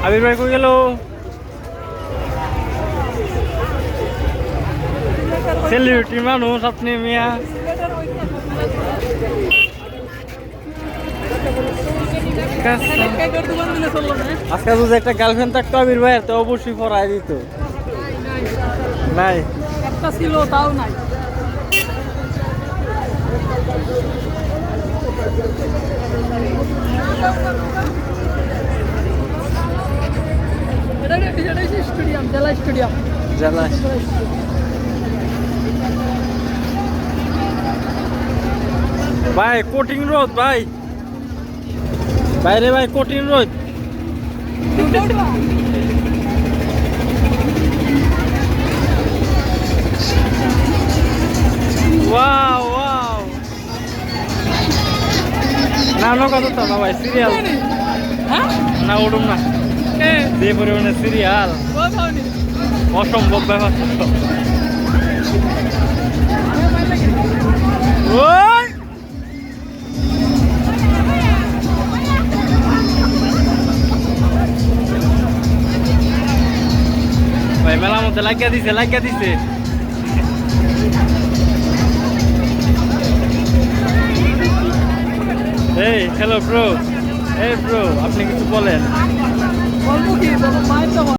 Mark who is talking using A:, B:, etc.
A: আবির ভাই কই গেল? সেলিব্রিটি মানুষ আপনি মিয়া। আজকে যদি একটা গার্লফ্রেন্ড থাকতো আবির ভাইয়ের তো অবশ্যই পড়াই দিত। নাই
B: একটা ছিল তাও নাই। স্টেডিয়াম, জেলা স্টেডিয়াম।
A: জেলা ভাই কোটিং রোদ ভাই, বাইরে ভাই কোটিং রোদ। ওয়াও ওয়াও, না নৌকা তো না ভাই, সিরিয়াল না উঠুম না, যে পরিমাণে সিরিয়াল অসম্ভব ব্যাপার। ওই ভাই মেলার মধ্যে লাগিয়ে দিছে, লাগিয়ে দিছে। এই হ্যালো ব্রো, এই ব্রো আপনি কিছু বলেন।
B: বলবো কি, মায়ের